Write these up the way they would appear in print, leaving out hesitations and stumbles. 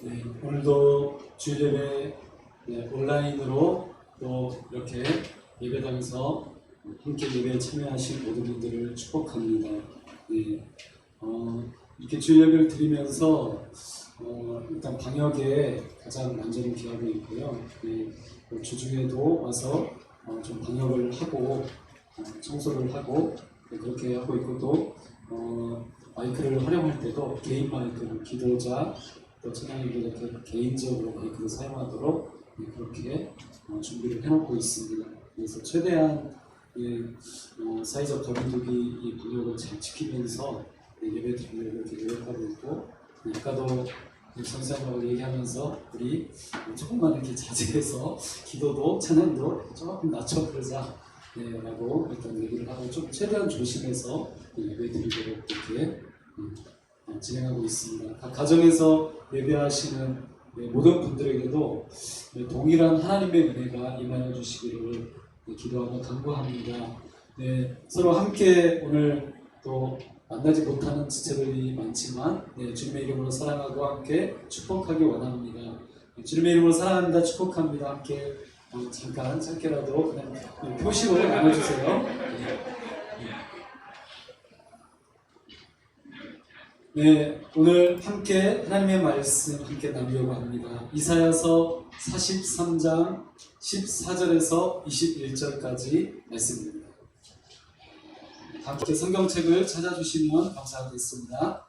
네, 오늘도 주일예배 온라인으로 또 이렇게 예배당에서 함께 예배에 참여하신 모든 분들을 축복합니다. 네, 이렇게 주일예배를 드리면서 일단 방역에 가장 만전을 기하고 있고요. 네, 주중에도 와서 좀 방역을 하고 청소를 하고 그렇게 하고 있고 또 마이크를 활용할 때도 개인 마이크를 기도자 또 찬양인들에게 개인적으로 마이크를 사용하도록 그렇게 준비를 해놓고 있습니다. 그래서 최대한 사회적 거리두기 이 방역을 잘 지키면서 예배 드리려고 이렇게 노력하고 있고 아까도 선생님하고 얘기하면서 우리 조금만 이렇게 자제해서 기도도 찬양도 조금 낮춰 그러자 라고 일단 얘기를 하고 좀 최대한 조심해서 예배 드리도록 이렇게 진행하고 있습니다. 각 가정에서 예배하시는 모든 분들에게도 동일한 하나님의 은혜가 임하여 주시기를 기도하고 간구합니다. 서로 함께 오늘 또 만나지 못하는 지체들이 많지만 주님의 이름으로 사랑하고 함께 축복하기 원합니다. 주님의 이름으로 사랑합니다. 축복합니다. 함께 잠깐 짧게라도 그냥 표식으로 나눠주세요. 오늘 함께 하나님의 말씀 함께 나누려고 합니다. 이사야서 43장 14절에서 21절까지 말씀입니다. 함께 성경책을 찾아주시면 감사하겠습니다.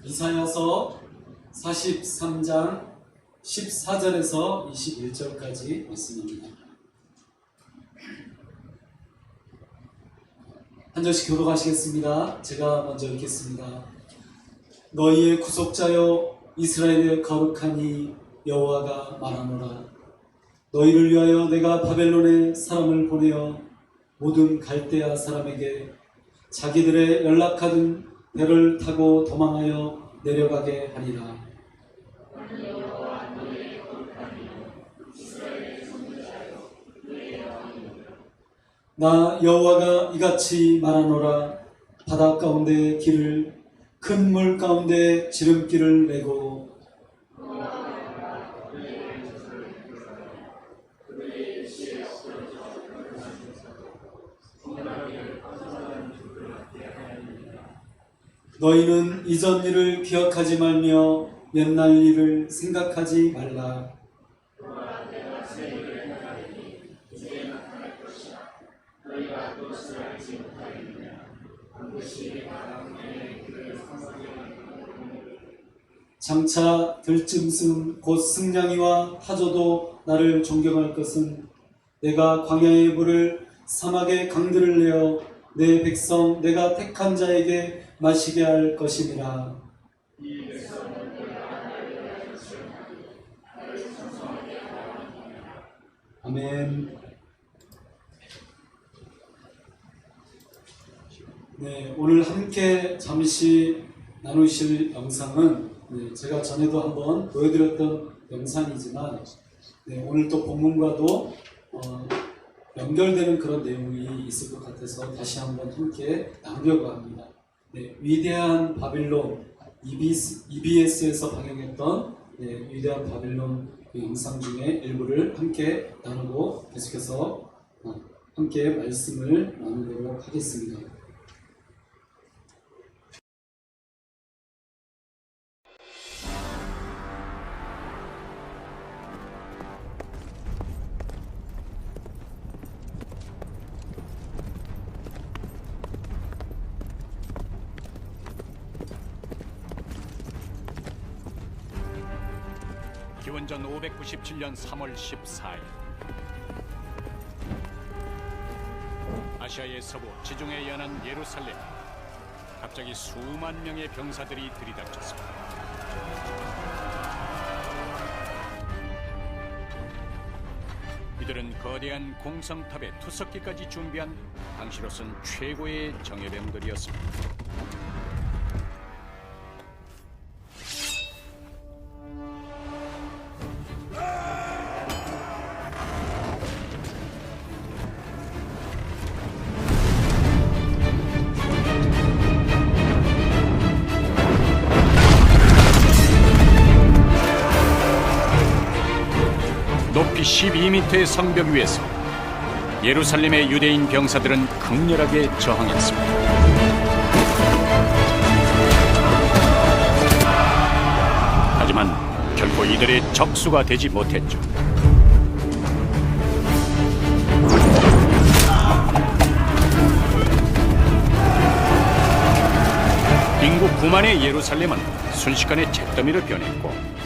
이사야서 43장 14절에서 21절까지 말씀입니다. 한 절씩 교독하시겠습니다. 제가 먼저 읽겠습니다. 너희의 구속자여 이스라엘의 거룩하니 여호와가 말하노라. 너희를 위하여 내가 바벨론에 사람을 보내어 모든 갈대아 사람에게 자기들의 연락하던 배를 타고 도망하여 내려가게 하리라. 나 여호와가 이같이 말하노라. 바다 가운데 길을 큰 물 가운데 지름길을 내고 너희는 이전 일을 기억하지 말며 옛날 일을 생각하지 말라. 장차 들짐승 곧 승냥이와 타조도 나를 존경할 것은 내가 광야의 물을 사막의 강들을 내어 내 백성 내가 택한 자에게 마시게 할 것이니라. 아멘. 오늘 함께 잠시 나누실 영상은 제가 전에도 한번 보여드렸던 영상이지만 오늘 또 본문과도 연결되는 그런 내용이 있을 것 같아서 다시 한번 함께 나누려고 합니다. 위대한 바빌론 EBS에서 방영했던 위대한 바빌론 그 영상 중에 일부를 함께 나누고 계속해서 함께 말씀을 나누도록 하겠습니다. 기원전 597년 3월 14일 아시아의 서부 지중해 연안 예루살렘 갑자기 수만 명의 병사들이 들이닥쳤습니다. 이들은 거대한 공성탑에 투석기까지 준비한 당시로선 최고의 정예병들이었습니다. 12m의 성벽 위에서 예루살렘의 유대인 병사들은 극렬하게 저항했습니다. 하지만 결코 이들의 적수가 되지 못했죠. 인구 9만의 예루살렘은 순식간에 잿더미로 변했고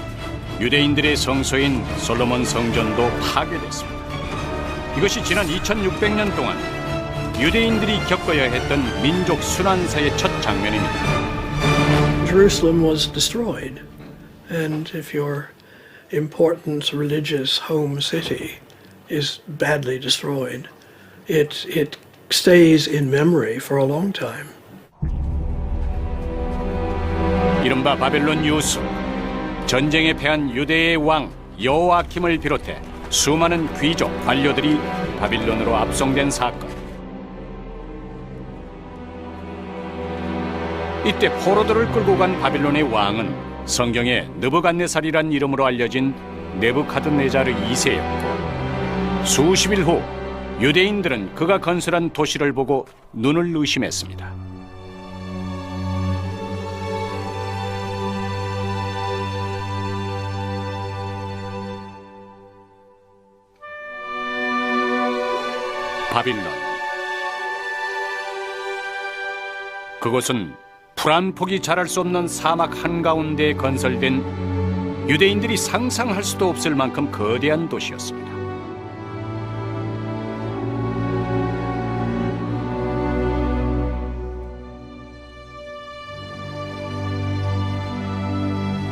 유대인들의 성소인 솔로몬 성전도 파괴됐습니다. 이것이 지난 2600년 동안 유대인들이 겪어야 했던 민족 순환사의 첫 장면입니다. Jerusalem was destroyed, and if your important religious home city is badly destroyed, it stays in memory for a long time. 이른바 바벨론 유수, 전쟁에 패한 유대의 왕 여호아킴을 비롯해 수많은 귀족, 관료들이 바빌론으로 압송된 사건. 이때 포로들을 끌고 간 바빌론의 왕은 성경에 느부갓네살이란 이름으로 알려진 네부카드네자르 2세였고 수십일 후 유대인들은 그가 건설한 도시를 보고 눈을 의심했습니다. 바빌론. 그곳은 풀 한 폭이 자랄 수 없는 사막 한가운데 건설된 유대인들이 상상할 수도 없을 만큼 거대한 도시였습니다.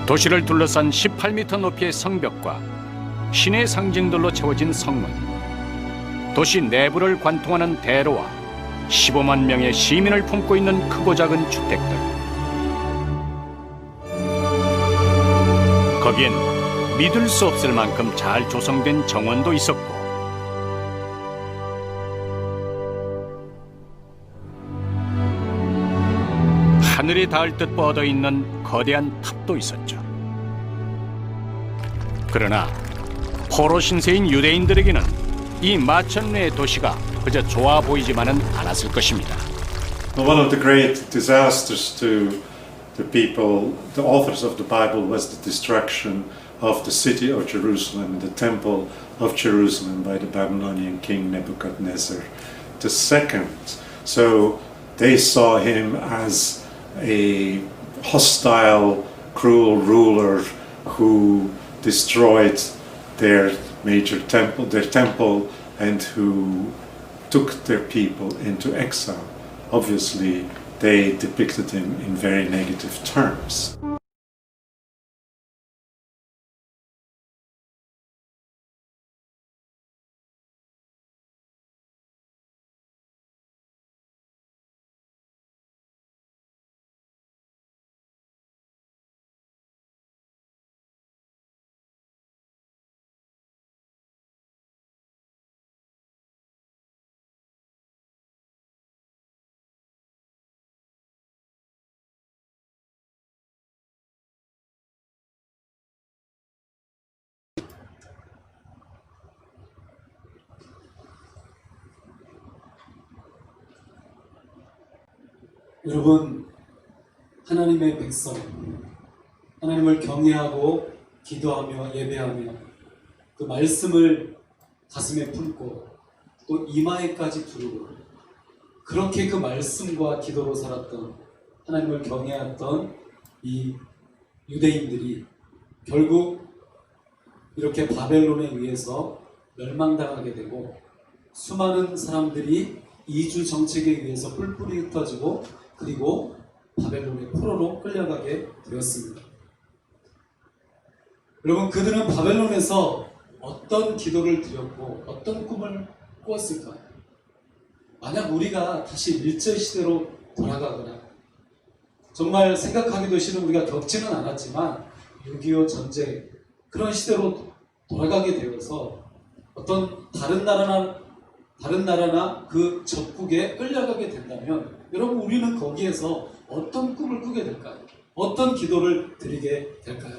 도시를 둘러싼 18m 높이의 성벽과 신의 상징들로 채워진 성문, 도시 내부를 관통하는 대로와 15만 명의 시민을 품고 있는 크고 작은 주택들. 거기엔 믿을 수 없을 만큼 잘 조성된 정원도 있었고 하늘에 닿을 듯 뻗어 있는 거대한 탑도 있었죠. 그러나 포로 신세인 유대인들에게는 이 마천루의 도시가 그저 좋아 보이지만은 않았을 것입니다. One of the great disasters to the people, the authors of the Bible, was the destruction of the city of Jerusalem, the temple of Jerusalem, by the Babylonian king Nebuchadnezzar II. So they saw him as a hostile, cruel ruler who destroyed their major temple, and who took their people into exile. Obviously, they depicted him in very negative terms. 여러분, 하나님의 백성, 하나님을 경외하고 기도하며 예배하며 그 말씀을 가슴에 품고 또 이마에까지 두르고 그렇게 그 말씀과 기도로 살았던, 하나님을 경외했던 이 유대인들이 결국 이렇게 바벨론에 의해서 멸망당하게 되고 수많은 사람들이 이주 정책에 의해서 뿔뿔이 흩어지고 그리고 바벨론의 포로로 끌려가게 되었습니다. 여러분, 그들은 바벨론에서 어떤 기도를 드렸고 어떤 꿈을 꾸었을까요? 만약 우리가 다시 일제시대로 돌아가거나 정말 생각하기도 싫은 우리가 겪지는 않았지만 6.25 전쟁 그런 시대로 돌아가게 되어서 어떤 다른 나라나 그 적국에 끌려가게 된다면 여러분, 우리는 거기에서 어떤 꿈을 꾸게 될까요? 어떤 기도를 드리게 될까요?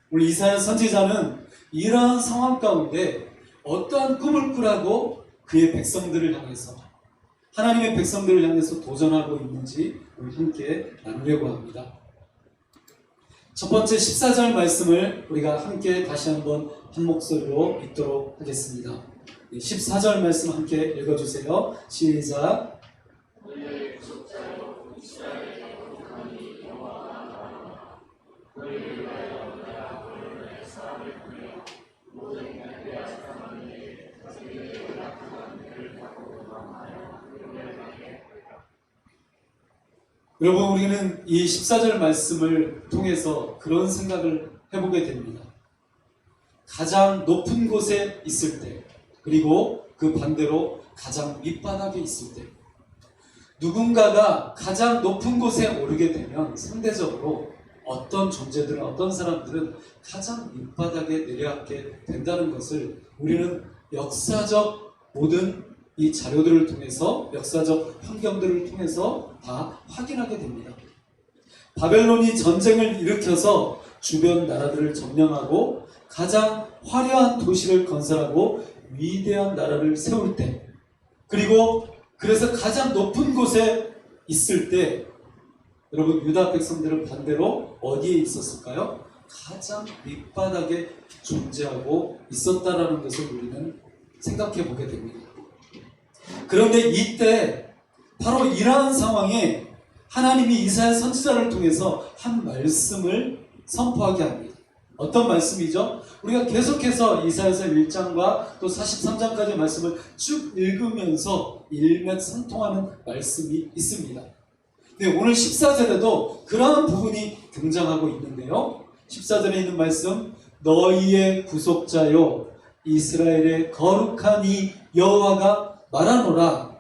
우리 이사야 선지자는 이러한 상황 가운데 어떠한 꿈을 꾸라고 그의 백성들을 향해서, 하나님의 백성들을 향해서 도전하고 있는지 우리 함께 나누려고 합니다. 첫 번째 14절 말씀을 우리가 함께 다시 한번 한 목소리로 읽도록 하겠습니다. 14절 말씀 함께 읽어주세요. 시작. 여러분, 우리는 이 14절 말씀을 통해서 그런 생각을 해보게 됩니다. 가장 높은 곳에 있을 때, 그리고 그 반대로 가장 밑바닥에 있을 때, 누군가가 가장 높은 곳에 오르게 되면 상대적으로 어떤 존재들은, 어떤 사람들은 가장 밑바닥에 내려앉게 된다는 것을 우리는 역사적 모든 이 자료들을 통해서, 역사적 환경들을 통해서 다 확인하게 됩니다. 바벨론이 전쟁을 일으켜서 주변 나라들을 점령하고 가장 화려한 도시를 건설하고 위대한 나라를 세울 때, 그리고 그래서 가장 높은 곳에 있을 때, 여러분, 유다 백성들은 반대로 어디에 있었을까요? 가장 밑바닥에 존재하고 있었다라는 것을 우리는 생각해 보게 됩니다. 그런데 이때 바로 이러한 상황에 하나님이 이사야 선지자를 통해서 한 말씀을 선포하게 합니다. 어떤 말씀이죠? 우리가 계속해서 이사야서 1장과 또 43장까지 말씀을 쭉 읽으면서 일맥상통하는 말씀이 있습니다. 네, 오늘 14절에도 그러한 부분이 등장하고 있는데요. 14절에 있는 말씀, 너희의 구속자요 이스라엘의 거룩한 이 여호와가 말하노라.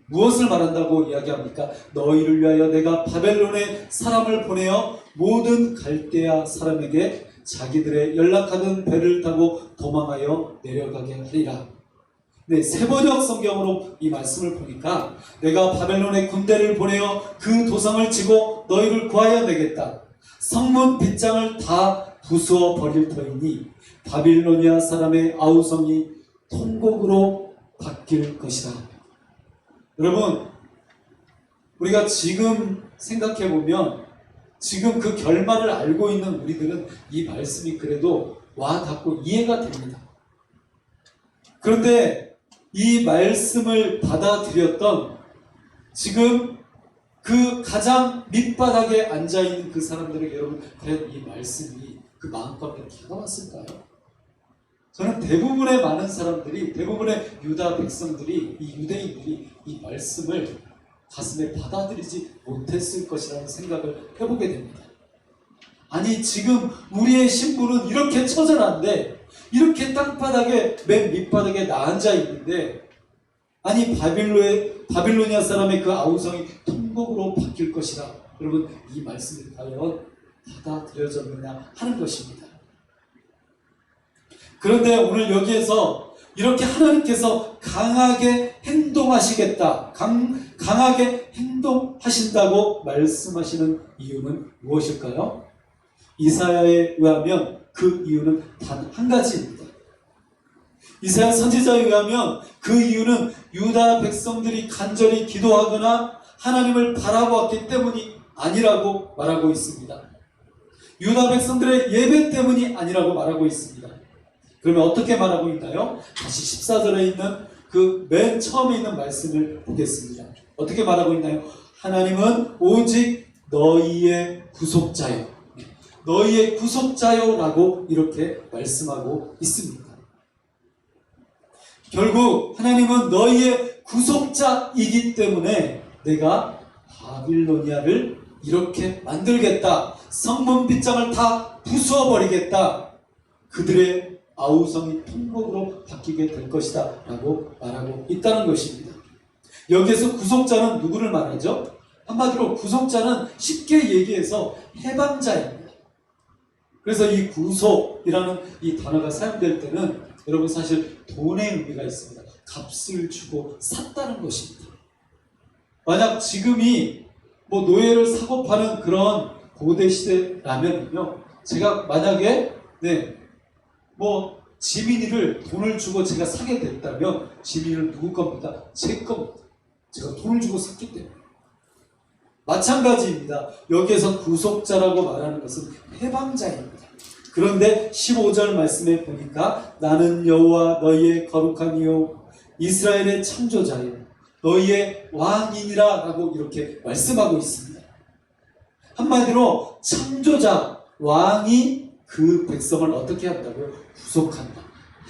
무엇을 말한다고 이야기합니까? 너희를 위하여 내가 바벨론에 사람을 보내어 모든 갈대아 사람에게 자기들의 연락하던 배를 타고 도망하여 내려가게 하리라. 네, 세번역 성경으로 이 말씀을 보니까 내가 바벨론의 군대를 보내어 그 도성을 치고 너희를 구하여 내겠다. 성문 빗장을 다 부수어 버릴 터이니 바빌로니아 사람의 아우성이 통곡으로 바뀔 것이다. 여러분, 우리가 지금 생각해보면 지금 그 결말을 알고 있는 우리들은 이 말씀이 그래도 와닿고 이해가 됩니다. 그런데 이 말씀을 받아들였던 지금 그 가장 밑바닥에 앉아있는 그 사람들에게 여러분, 과연 이 말씀이 그 마음가짐에 다가왔을까요? 저는 대부분의 많은 사람들이, 대부분의 유다 백성들이, 이 유대인들이 이 말씀을 가슴에 받아들이지 못했을 것이라는 생각을 해보게 됩니다. 아니, 지금 우리의 신분은 이렇게 처절한데, 이렇게 땅바닥에, 맨 밑바닥에 나앉아 있는데, 아니, 바빌로니아 사람의 그 아우성이 통곡으로 바뀔 것이다. 여러분, 이 말씀이 과연 받아들여졌느냐 하는 것입니다. 그런데 오늘 여기에서 이렇게 하나님께서 강하게 행동하시겠다, 강하게 행동하신다고 말씀하시는 이유는 무엇일까요? 이사야에 의하면 그 이유는 단 한 가지입니다. 이사야 선지자에 의하면 그 이유는 유다 백성들이 간절히 기도하거나 하나님을 바라보았기 때문이 아니라고 말하고 있습니다. 유다 백성들의 예배 때문이 아니라고 말하고 있습니다. 그러면 어떻게 말하고 있나요? 다시 14절에 있는 그 맨 처음에 있는 말씀을 보겠습니다. 어떻게 말하고 있나요? 하나님은 오직 너희의 구속자요, 너희의 구속자요 라고 이렇게 말씀하고 있습니다. 결국 하나님은 너희의 구속자이기 때문에 내가 바빌로니아를 이렇게 만들겠다, 성문 빗장을 다 부수어버리겠다, 그들의 아우성이 통곡으로 바뀌게 될 것이다 라고 말하고 있다는 것입니다. 여기에서 구속자는 누구를 말하죠? 한마디로 구속자는 쉽게 얘기해서 해방자입니다. 그래서 이 구속이라는 이 단어가 사용될 때는 여러분 사실 돈의 의미가 있습니다. 값을 주고 샀다는 것입니다. 만약 지금이 뭐 노예를 사고 파는 그런 고대 시대라면요, 제가 만약에 뭐 지민이를 돈을 주고 제가 사게 됐다면 지민이는 누구 겁니까? 제 겁니다. 제가 돈을 주고 샀기 때문에. 마찬가지입니다. 여기에서 구속자라고 말하는 것은 해방자입니다. 그런데 15절 말씀에 보니까 나는 여호와 너희의 거룩함이요 이스라엘의 창조자요 너희의 왕이니라 라고 이렇게 말씀하고 있습니다. 한마디로 창조자 왕이 그 백성을 어떻게 한다고요? 구속한다,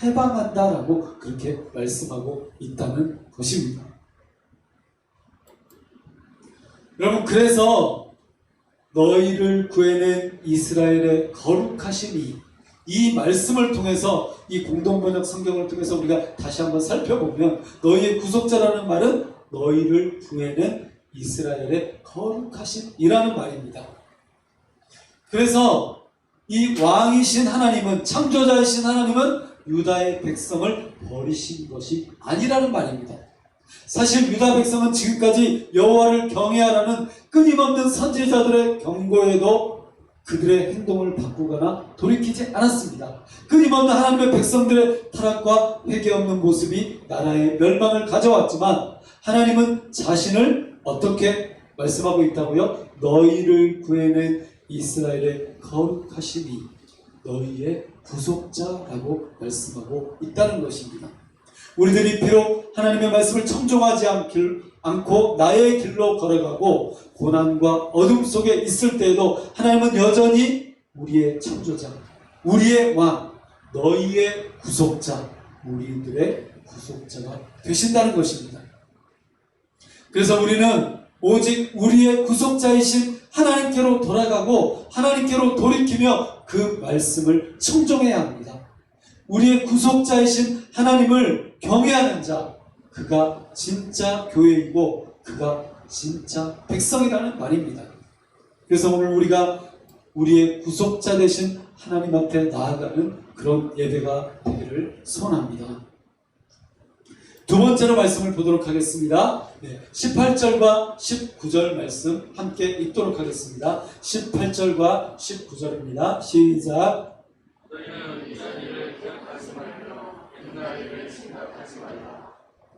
해방한다 라고 그렇게 말씀하고 있다는 것입니다. 여러분, 그래서 너희를 구해낸 이스라엘의 거룩하심이 이 말씀을 통해서 이 공동번역 성경을 통해서 우리가 다시 한번 살펴보면 너희의 구속자라는 말은 너희를 구해낸 이스라엘의 거룩하심이라는 말입니다. 그래서 이 왕이신 하나님은, 창조자이신 하나님은 유다의 백성을 버리신 것이 아니라는 말입니다. 사실 유다 백성은 지금까지 여호와를 경외하라는 끊임없는 선지자들의 경고에도 그들의 행동을 바꾸거나 돌이키지 않았습니다. 끊임없는 하나님의 백성들의 타락과 회개 없는 모습이 나라의 멸망을 가져왔지만 하나님은 자신을 어떻게 말씀하고 있다고요? 너희를 구해낸 이스라엘의 거룩하심이 너희의 구속자라고 말씀하고 있다는 것입니다. 우리들이 비록 하나님의 말씀을 청종하지 않고 나의 길로 걸어가고 고난과 어둠 속에 있을 때에도 하나님은 여전히 우리의 창조자, 우리의 왕, 너희의 구속자, 우리들의 구속자가 되신다는 것입니다. 그래서 우리는 오직 우리의 구속자이신 하나님께로 돌아가고 하나님께로 돌이키며 그 말씀을 청종해야 합니다. 우리의 구속자이신 하나님을 경외하는 자, 그가 진짜 교회이고 그가 진짜 백성이라는 말입니다. 그래서 오늘 우리가 우리의 구속자 되신 하나님 앞에 나아가는 그런 예배가 되기를 소원합니다. 두 번째로 말씀을 보도록 하겠습니다. 18절과 19절 말씀 함께 읽도록 하겠습니다. 18절과 19절입니다. 시작. 너희는 이전 일을 기억하지 말며 옛날 일을 생각하지 말라.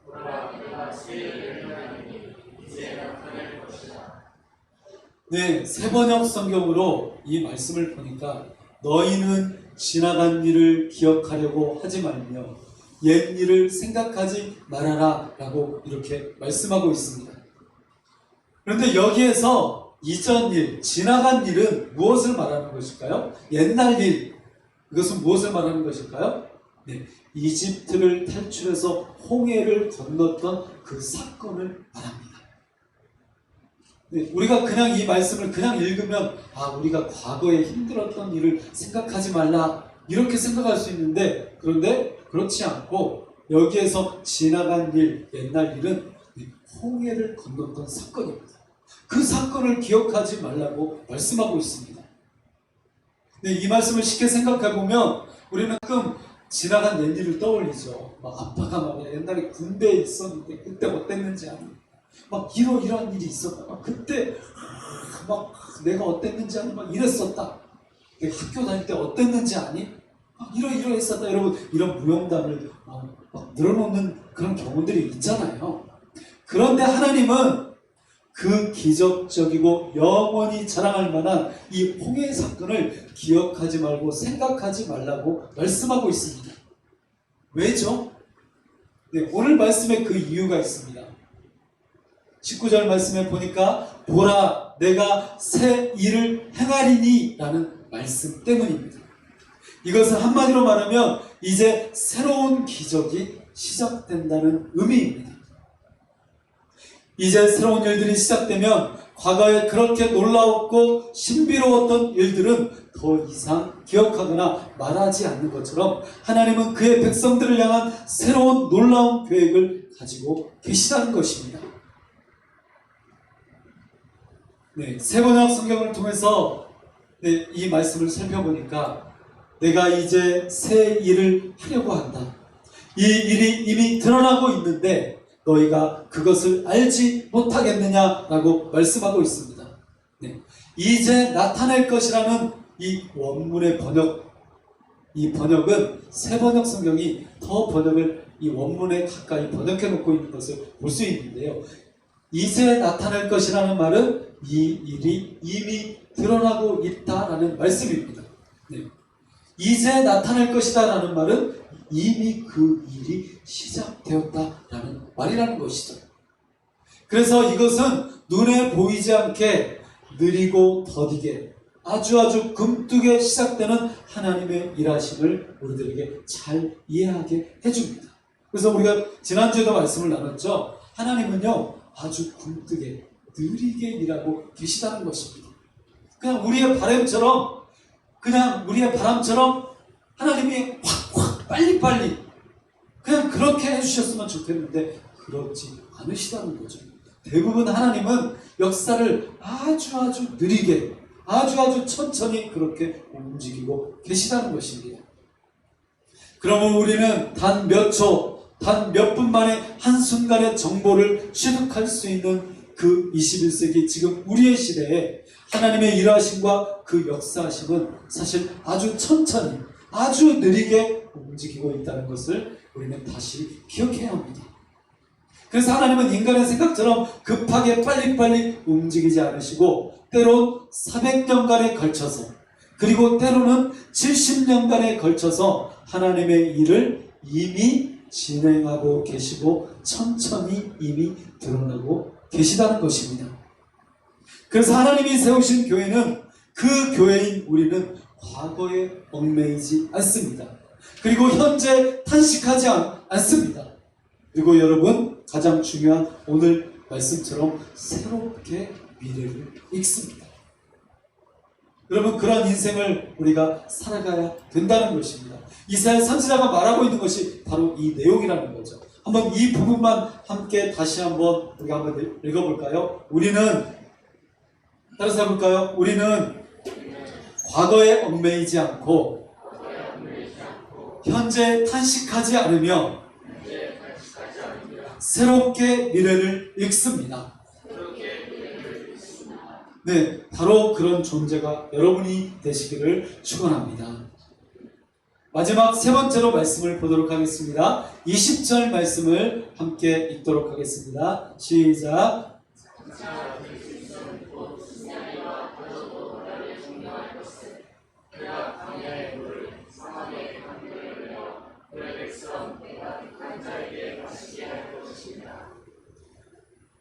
보라, 내가 새 일을 하나니 이제 나타낼 것이다. 네, 새번역 성경으로 이 말씀을 보니까 너희는 지나간 일을 기억하려고 하지 말며 옛 일을 생각하지 말아라 라고 이렇게 말씀하고 있습니다. 그런데 여기에서 이전 일, 지나간 일은 무엇을 말하는 것일까요? 옛날 일, 이것은 무엇을 말하는 것일까요? 네, 이집트를 탈출해서 홍해를 건넜던 그 사건을 말합니다. 네, 우리가 그냥 이 말씀을 그냥 읽으면 우리가 과거에 힘들었던 일을 생각하지 말라 이렇게 생각할 수 있는데, 그런데 그렇지 않고 여기에서 지나간 일, 옛날 일은 홍해를 건넜던 사건입니다. 그 사건을 기억하지 말라고 말씀하고 있습니다. 네, 이 말씀을 쉽게 생각해보면 우리는 가끔 지나간 옛 일을 떠올리죠. 아빠가 막 옛날에 군대에 있었는데 그때 어땠는지 아니? 막 이러한 일이 있었다. 그때 막 내가 어땠는지 아니? 막 이랬었다. 학교 다닐 때 어땠는지 아니? 이러했었다. 여러분, 이런 무용담을 막 늘어놓는 그런 경우들이 있잖아요. 그런데 하나님은 그 기적적이고 영원히 자랑할 만한 이 홍해 사건을 기억하지 말고 생각하지 말라고 말씀하고 있습니다. 왜죠? 네, 오늘 말씀에 그 이유가 있습니다. 19절 말씀에 보니까 보라, 내가 새 일을 행하리니 라는 말씀 때문입니다. 이것은 한마디로 말하면 이제 새로운 기적이 시작된다는 의미입니다. 이제 새로운 일들이 시작되면 과거에 그렇게 놀라웠고 신비로웠던 일들은 더 이상 기억하거나 말하지 않는 것처럼 하나님은 그의 백성들을 향한 새로운 놀라운 계획을 가지고 계시다는 것입니다. 네, 새번역 성경을 통해서 이 말씀을 살펴보니까 내가 이제 새 일을 하려고 한다. 이 일이 이미 드러나고 있는데 너희가 그것을 알지 못하겠느냐라고 말씀하고 있습니다. 네. 이제 나타낼 것이라는 이 원문의 번역, 이 번역은 새 번역 성경이 더 번역을 이 원문에 가까이 번역해 놓고 있는 것을 볼 수 있는데요. 이제 나타날 것이라는 말은 이 일이 이미 드러나고 있다라는 말씀입니다. 네. 이제 나타날 것이다라는 말은 이미 그 일이 시작되었다라는 말이라는 것이죠. 그래서 이것은 눈에 보이지 않게 느리고 더디게 아주 금뚝에 시작되는 하나님의 일하심을 우리들에게 잘 이해하게 해줍니다. 그래서 우리가 지난주에도 말씀을 나눴죠. 하나님은요 아주 금뚝에 느리게 일하고 계시다는 것입니다. 그냥 우리의 바람처럼 하나님이 확 빨리빨리 그냥 그렇게 해주셨으면 좋겠는데 그렇지 않으시다는 거죠. 대부분 하나님은 역사를 아주 느리게 아주 천천히 그렇게 움직이고 계시다는 것입니다. 그러면 우리는 단 몇 초, 단 몇 분 만에 한순간의 정보를 취득할 수 있는 그 21세기 지금 우리의 시대에 하나님의 일하심과 그 역사하심은 사실 아주 천천히 아주 느리게 움직이고 있다는 것을 우리는 다시 기억해야 합니다. 그래서 하나님은 인간의 생각처럼 급하게 빨리빨리 움직이지 않으시고 때론 400년간에 걸쳐서 그리고 때로는 70년간에 걸쳐서 하나님의 일을 이미 진행하고 계시고 천천히 이미 드러나고 계시다는 것입니다. 그래서 하나님이 세우신 교회는 그 교회인 우리는 과거에 얽매이지 않습니다. 그리고 현재 탄식하지 않습니다. 그리고 여러분 가장 중요한 오늘 말씀처럼 새롭게 미래를 읽습니다. 여러분 그런 인생을 우리가 살아가야 된다는 것입니다. 이사야 선지자가 말하고 있는 것이 바로 이 내용이라는 거죠. 한번 이 부분만 함께 다시 한번 우리가 한번 읽어볼까요? 따라서 해볼까요? 우리는 과거에 얽매이지 않고 현재 탄식하지 않으며 새롭게 미래를 읽습니다. 네, 바로 그런 존재가 여러분이 되시기를 축원합니다. 마지막 세 번째로 말씀을 보도록 하겠습니다. 20절 말씀을 함께 읽도록 하겠습니다. 시작.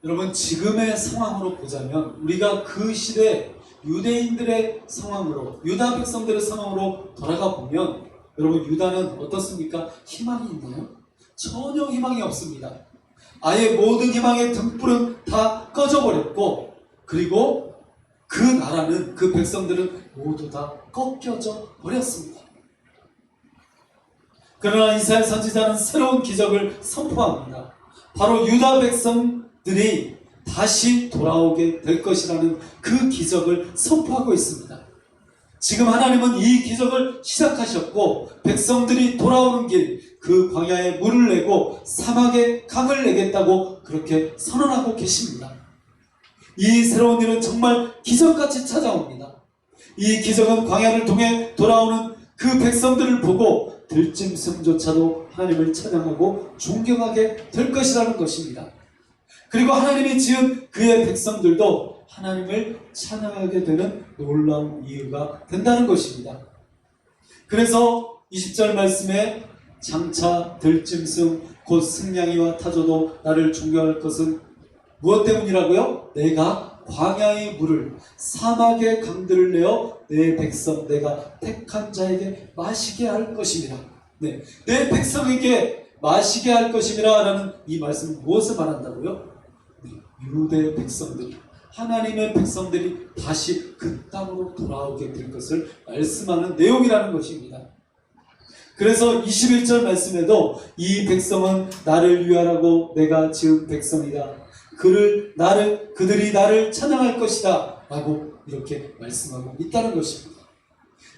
여러분 지금의 상황으로 보자면 우리가 그 시대 유대인들의 상황으로 유다 백성들의 상황으로 돌아가 보면 여러분 유다는 어떻습니까? 희망이 있나요? 전혀 희망이 없습니다. 아예 모든 희망의 등불은 다 꺼져버렸고 그리고 그 나라는 그 백성들은 모두 다 꺾여져 버렸습니다. 그러나 이사야 선지자는 새로운 기적을 선포합니다. 바로 유다 백성들이 다시 돌아오게 될 것이라는 그 기적을 선포하고 있습니다. 지금 하나님은 이 기적을 시작하셨고 백성들이 돌아오는 길, 그 광야에 물을 내고 사막에 강을 내겠다고 그렇게 선언하고 계십니다. 이 새로운 일은 정말 기적같이 찾아옵니다. 이 기적은 광야를 통해 돌아오는 그 백성들을 보고 들짐승조차도 하나님을 찬양하고 존경하게 될 것이라는 것입니다. 그리고 하나님이 지은 그의 백성들도 하나님을 찬양하게 되는 놀라운 이유가 된다는 것입니다. 그래서 20절 말씀에 장차 들짐승 곧 승냥이와 타조도 나를 존경할 것은 무엇 때문이라고요? 내가 광야의 물을 사막의 강들을 내어 내 백성 내가 택한 자에게 마시게 할 것임이라. 네, 내 백성에게 마시게 할 것임이라 라는 이 말씀은 무엇을 말한다고요? 네, 유대 백성들이 하나님의 백성들이 다시 그 땅으로 돌아오게 될 것을 말씀하는 내용이라는 것입니다. 그래서 21절 말씀에도 이 백성은 나를 위하라고 내가 지은 백성이다. 그들이 나를 찬양할 것이다 라고 이렇게 말씀하고 있다는 것입니다.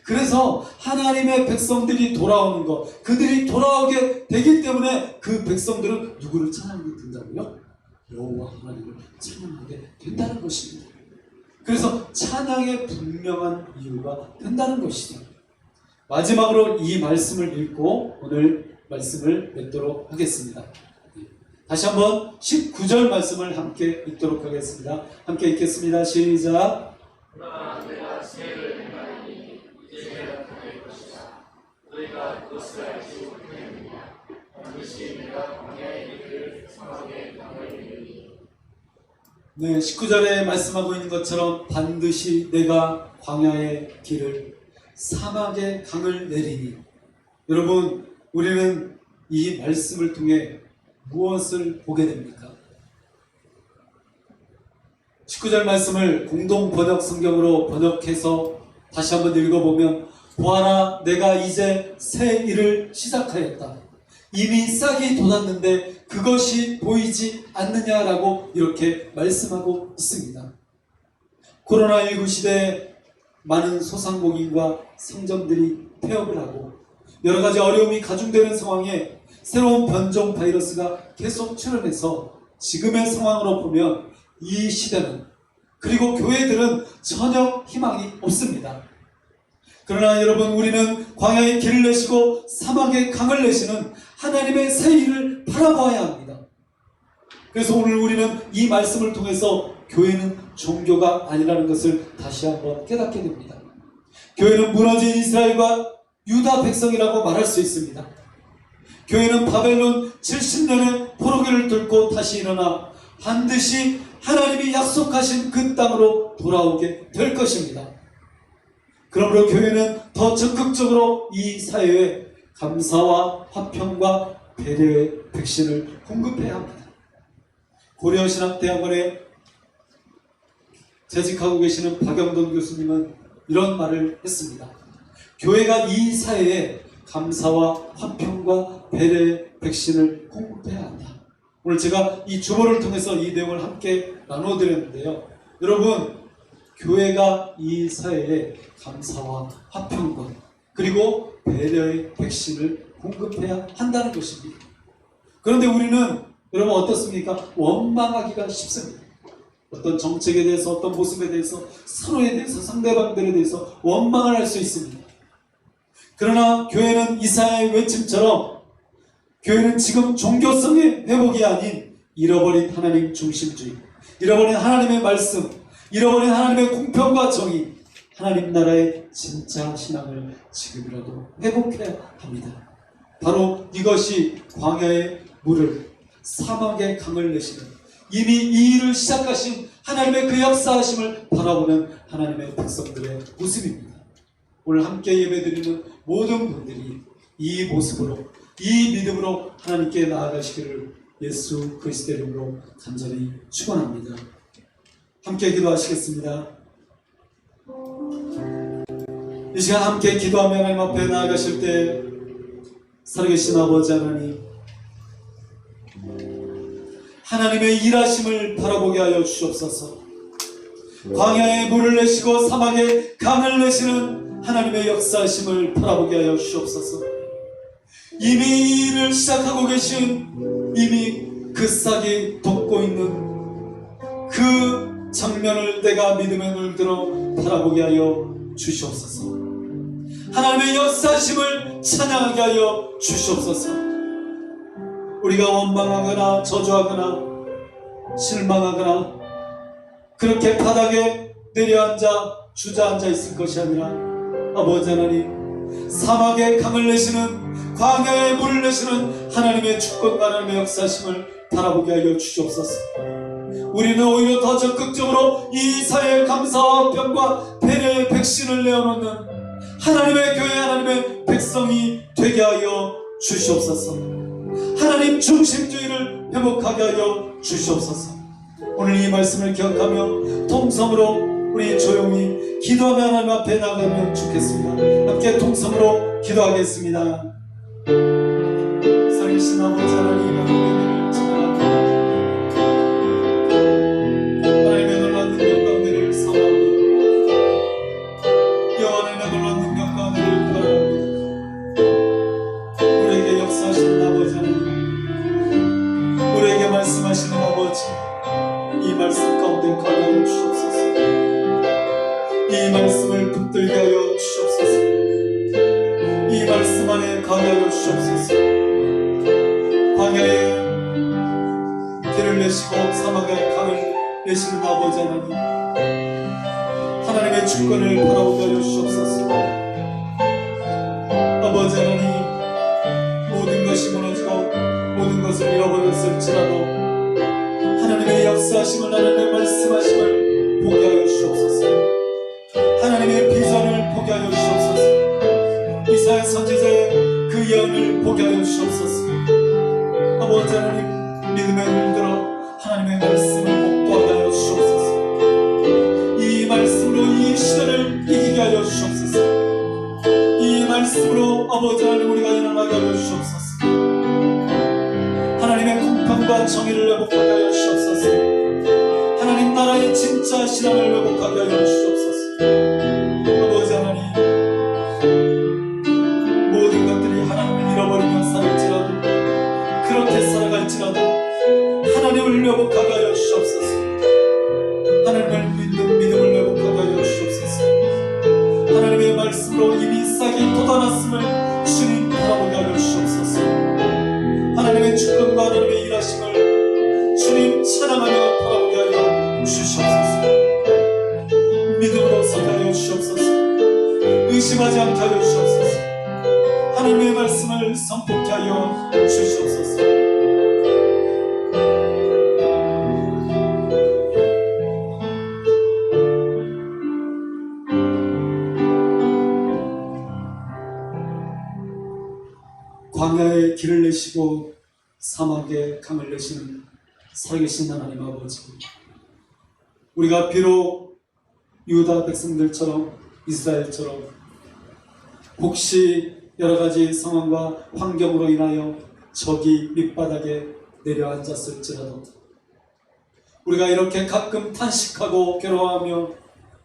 그래서 하나님의 백성들이 돌아오는 것, 그들이 돌아오게 되기 때문에 그 백성들은 누구를 찬양하게 된다고요? 여호와 하나님을 찬양하게 된다는 것입니다. 그래서 찬양의 분명한 이유가 된다는 것이죠. 마지막으로 이 말씀을 읽고 오늘 말씀을 맺도록 하겠습니다. 다시 한번 19절 말씀을 함께 읽도록 하겠습니다. 함께 읽겠습니다. 시작. 네, 19절에 말씀하고 있는 것처럼 반드시 내가 광야의 길을 사막의 강을 내리니. 여러분, 우리는 이 말씀을 통해 무엇을 보게 됩니까? 19절 말씀을 공동 번역 성경으로 번역해서 다시 한번 읽어보면, 보아라, 내가 이제 새 일을 시작하였다. 이미 싹이 돋았는데 그것이 보이지 않느냐라고 이렇게 말씀하고 있습니다. 코로나19 시대에 많은 소상공인과 상점들이 폐업을 하고 여러 가지 어려움이 가중되는 상황에 새로운 변종 바이러스가 계속 출현해서 지금의 상황으로 보면 이 시대는, 그리고 교회들은 전혀 희망이 없습니다. 그러나 여러분, 우리는 광야의 길을 내시고 사막의 강을 내시는 하나님의 새 일을 바라봐야 합니다. 그래서 오늘 우리는 이 말씀을 통해서 교회는 종교가 아니라는 것을 다시 한번 깨닫게 됩니다. 교회는 무너진 이스라엘과 유다 백성이라고 말할 수 있습니다. 교회는 바벨론 70년의 포로기를 뚫고 다시 일어나 반드시 하나님이 약속하신 그 땅으로 돌아오게 될 것입니다. 그러므로 교회는 더 적극적으로 이 사회에 감사와 화평과 배려의 백신을 공급해야 합니다. 고려신학대학원에 재직하고 계시는 박영돈 교수님은 이런 말을 했습니다. 교회가 이 사회에 감사와 화평과 배려의 백신을 공급해야 한다. 오늘 제가 이 주보를 통해서 이 내용을 함께 나눠드렸는데요. 여러분, 교회가 이 사회에 감사와 화평과 그리고 배려의 백신을 공급해야 한다는 것입니다. 그런데 우리는 여러분 어떻습니까? 원망하기가 쉽습니다. 어떤 정책에 대해서, 어떤 모습에 대해서, 서로에 대해서, 상대방들에 대해서 원망을 할 수 있습니다. 그러나 교회는 이사야의 외침처럼, 교회는 지금 종교성의 회복이 아닌 잃어버린 하나님 중심주의, 잃어버린 하나님의 말씀, 잃어버린 하나님의 공평과 정의, 하나님 나라의 진짜 신앙을 지금이라도 회복해야 합니다. 바로 이것이 광야의 물을, 사막의 강을 내시는, 이미 이 일을 시작하신 하나님의 그 역사하심을 바라보는 하나님의 백성들의 모습입니다. 오늘 함께 예배드리는 모든 분들이 이 모습으로, 이 믿음으로 하나님께 나아가시기를 예수 그리스도의 이름으로 간절히 축원합니다. 함께 기도하시겠습니다. 이 시간 함께 기도하며 하나님 앞에 나아가실 때 살아계신 아버지 하나님, 하나님의 일하심을 바라보게 하여 주시옵소서. 광야에 물을 내시고 사막에 강을 내시는 하나님의 역사하심을 바라보게 하여 주시옵소서. 이미 이 일을 시작하고 계신, 이미 그 싹이 돋고 있는 그 장면을 내가 믿음의 눈을 들어 바라보게 하여 주시옵소서. 하나님의 역사심을 찬양하게 하여 주시옵소서. 우리가 원망하거나 저주하거나 실망하거나 그렇게 바닥에 내려앉아 주저앉아 있을 것이 아니라 아버지 하나님, 사막에 강을 내시는, 광야에 물을 내시는 하나님의 주권과 하나님의 역사심을 바라보게 하여 주시옵소서. 우리는 오히려 더 적극적으로 이 사회의 감사와 평과 배려의 백신을 내어놓는 하나님의 교회, 하나님의 백성이 되게 하여 주시옵소서. 하나님 중심주의를 회복하게 하여 주시옵소서. 오늘 이 말씀을 기억하며 통성으로 우리 조용히 기도하며 하나님 앞에 나가면 좋겠습니다. 함께 통성으로 기도하겠습니다. 살아계신 아버지 하나님, 하나님을 찬양합니다. 하나님의 놀라운 능력과 은혜를 사모합니다. 여호와의 놀라운 능력과 은혜를 바랍니다. 우리에게 역사하시는 아버지 하나님, 우리에게 말씀하시는 아버지, 이 말씀 가운데 가게 하여 주시옵소서. 이 말씀을 붙들게 하여 주시옵소서. 말씀 안에 가게 하여 주옵소서. 광야에 길을 내시고 사막에 강을 내시는 아버지 하나님, 하나님의 주권을 바라보게 하여 주옵소서. 아버지 하나님, 모든 것이 무너지고 모든 것을 잃어버렸을지라도 하나님의 역사하심을, 하나님의 말씀하심을 보게 하여 주옵소서. 하나님의 비전을 보게 하여 주옵소서. 이사야 선지자의 그 예언을 보게 하여 주옵소서. 아버지 하나님, 믿음의 눈을 들어 하나님의 말씀을 목도하게 하여 주옵소서. 이 말씀으로 이 시대를 이기게 하여 주옵소서. 이 말씀으로 아버지 하나님, 우리가 일어나게 하여 주옵소서. 하나님의 공평과 정의를 회복하게 하여 주옵소서. 하나님 나라의 진짜 신앙을 회복하게 하여 주옵소서. 아버지 하나님, 모든 것들이 하나님을 잃어버리며 살을지라도, 그렇게 살아갈지라도 하나님을 회복하게 하여 주옵소서. 하나님을 믿는 믿음을 회복하게 하여 주옵소서. 하나님의 말씀으로 이미 싹이 돋아났음을 주님 바라보게 하여 주옵소서. 하나님의 주권과 하나님의 일하심을 주님 찬양하며 바라보게 하여 주시옵소서. 믿음으로 서게 하여 주옵소서. 의심하지 않게 하여 주옵소서. 하나님의 말씀을 선포케 하여 주시옵소서. 광야에 길을 내시고 사막에 강을 내시는 살아계신 하나님 아버지, 우리가 비록 유다 백성들처럼 이스라엘처럼 혹시 여러가지 상황과 환경으로 인하여 적이 밑바닥에 내려앉았을지라도, 우리가 이렇게 가끔 탄식하고 괴로워하며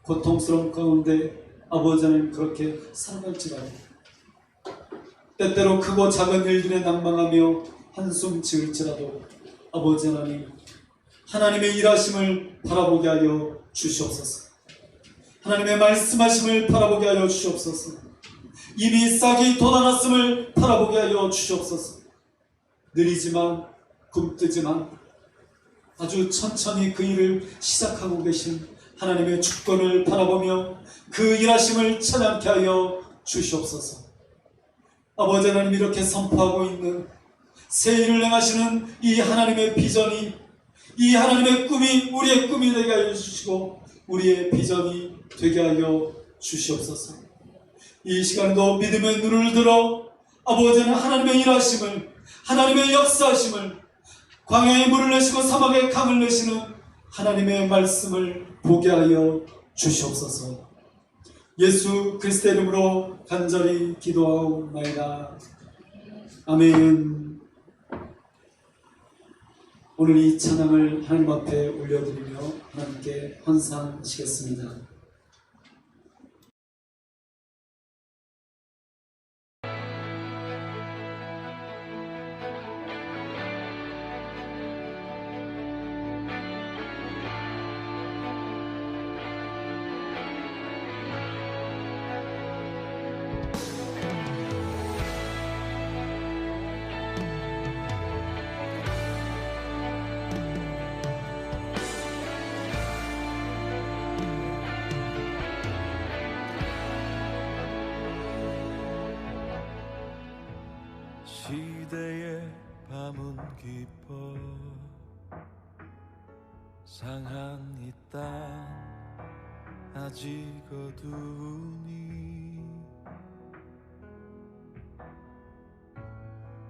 고통스러운 가운데 아버지 하나님 그렇게 살아갈지라도, 때때로 크고 작은 일들에 낭망하며 한숨 지을지라도 아버지 하나님, 하나님의 일하심을 바라보게 하여 주시옵소서. 하나님의 말씀하심을 바라보게 하여 주시옵소서. 이미 싹이 돋아났음을 바라보게 하여 주시옵소서. 느리지만 굼뜨지만 아주 천천히 그 일을 시작하고 계신 하나님의 주권을 바라보며 그 일하심을 찬양케 하여 주시옵소서. 아버지 하나님, 이렇게 선포하고 있는 새 일을 행하시는 이 하나님의 비전이, 이 하나님의 꿈이 우리의 꿈이 되게 하여 주시고 우리의 비전이 되게 하여 주시옵소서. 이 시간에도 믿음의 눈을 들어 아버지 하나님, 하나님의 일하심을, 하나님의 역사하심을, 광야에 물을 내시고 사막에 강을 내시는 하나님의 말씀을 보게 하여 주시옵소서. 예수 그리스도의 이름으로 간절히 기도하옵나이다. 아멘. 오늘 이 찬양을 하나님 앞에 올려드리며 하나님께 헌상하시겠습니다. 시대의 밤은 깊어 상한 이 땅 아직 어두우니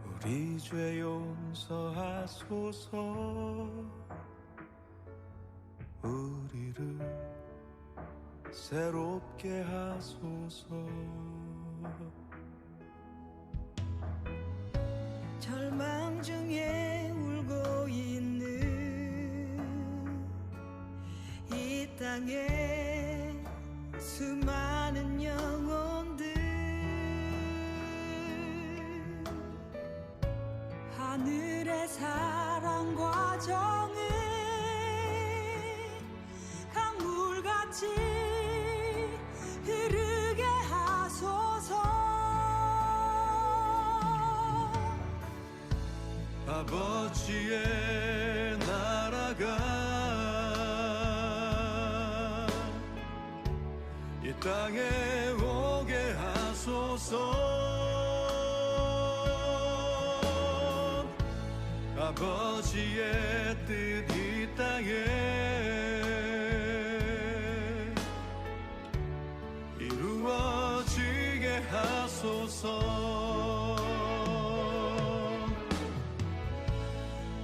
우리 죄 용서하소서 우리를 새롭게 하소서 절망 중에 울고 있는 이 땅에 수많은 영혼들 하늘의 사랑과 정을 강물같이 흐르게 하소서 아버지의 나라가 이 땅에 오게 하소서. 아버지의 뜻 이 땅에 이루어지게 하소서.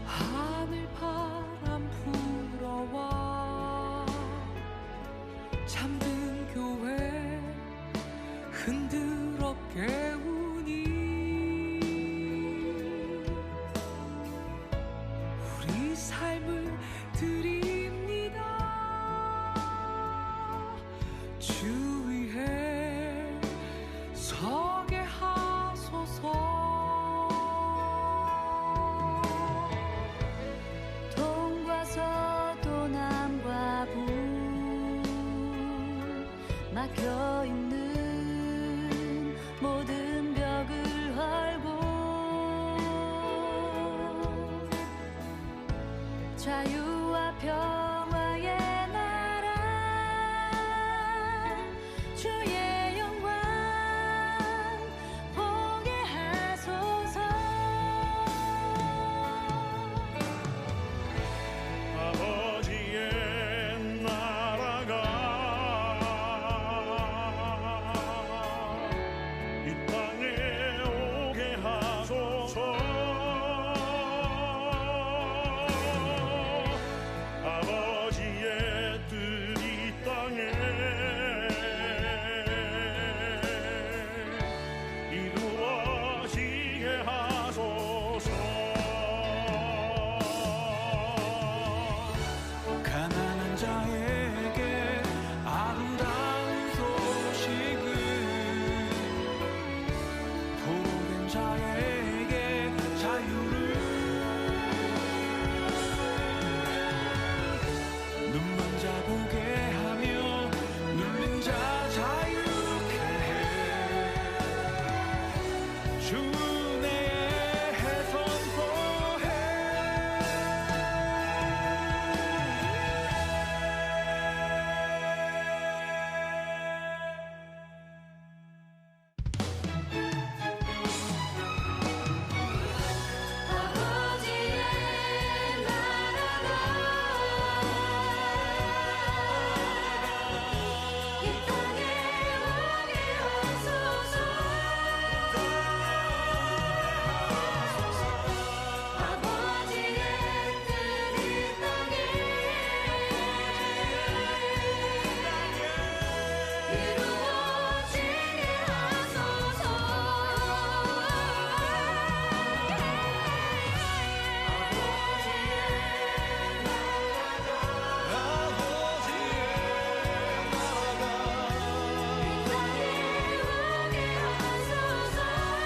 하늘 바람 불어와 잠든 교회 흔들어 깨우니 우리 삶을 드립니다. 주 위에 서게 하소서. 동과 서도 남과 북 막혀있는 모든 벽을 헐고 자유와 평화의 나라 주의 영광 보게 하소서. 아버지의 나라가 이 땅에 오게 하소서. 아버지의 뜻 이 땅에 이루어지게 하소서. 가난한 자에게 아름다운 소식을, 포로된 자에게 자유를, 눈먼 자 보게 하며 눌린 자 자유케 해. 주 은혜의 선포해. 아버지의 나라가 이 땅에 오게 하소서. 아버지의 뜻 이 땅에 이루어지게 하소서.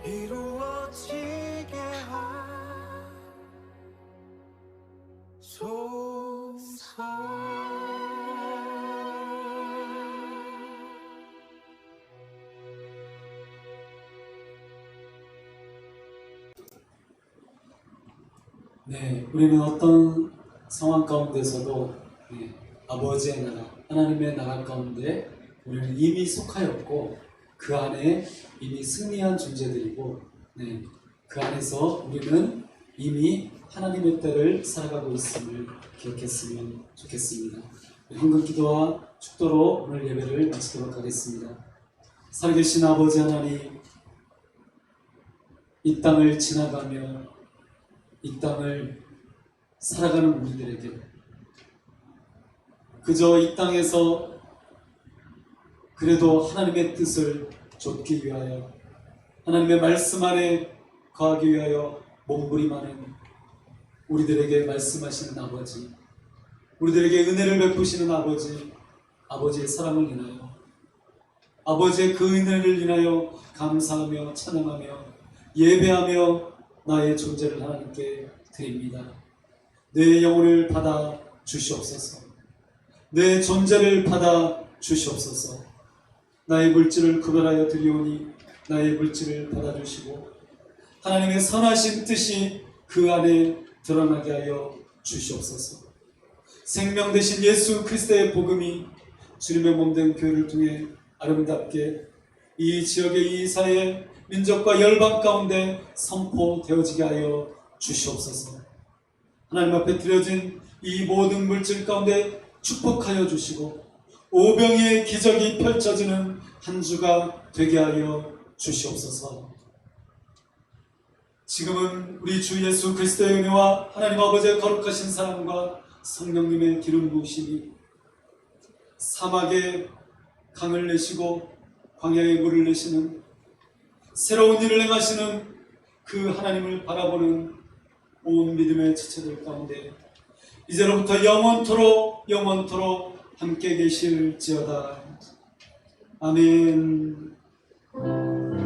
이루어지게 네, 우리는 어떤 상황 가운데서도 아버지의 나라, 하나님의 나라 가운데 우리는 이미 속하였고 그 안에 이미 승리한 존재들이고 그 안에서 우리는 이미 하나님의 때를 살아가고 있음을 기억했으면 좋겠습니다. 헌금 기도와 축도로 오늘 예배를 마치도록 하겠습니다. 살아계신 아버지 하나님, 이 땅을 지나가며 이 땅을 살아가는 우리들에게 그저 이 땅에서 그래도 하나님의 뜻을 좇기 위하여 하나님의 말씀 안에 거하기 위하여 몸부림하는 우리들에게 말씀하시는 아버지, 우리들에게 은혜를 베푸시는 아버지, 아버지의 사랑을 인하여 아버지의 그 은혜를 인하여 감사하며 찬양하며 예배하며 나의 존재를 하나님께 드립니다. 내 영혼을 받아 주시옵소서. 내 존재를 받아 주시옵소서. 나의 물질을 구별하여 드리오니 나의 물질을 받아주시고 하나님의 선하신 뜻이 그 안에 드러나게 하여 주시옵소서. 생명 되신 예수 그리스도의 복음이 주님의 몸된 교회를 통해 아름답게 이 지역의 이 사회 민족과 열방 가운데 선포되어지게 하여 주시옵소서. 하나님 앞에 드려진 이 모든 물질 가운데 축복하여 주시고 오병이의 기적이 펼쳐지는 한 주가 되게 하여 주시옵소서. 지금은 우리 주 예수 그리스도의 은혜와 하나님 아버지의 거룩하신 사랑과 성령님의 기름 부으심이 사막에 강을 내시고 광야에 물을 내시는 새로운 일을 행하시는 그 하나님을 바라보는 온 믿음의 지체들 가운데 이제로부터 영원토록 함께 계실지어다. 아멘.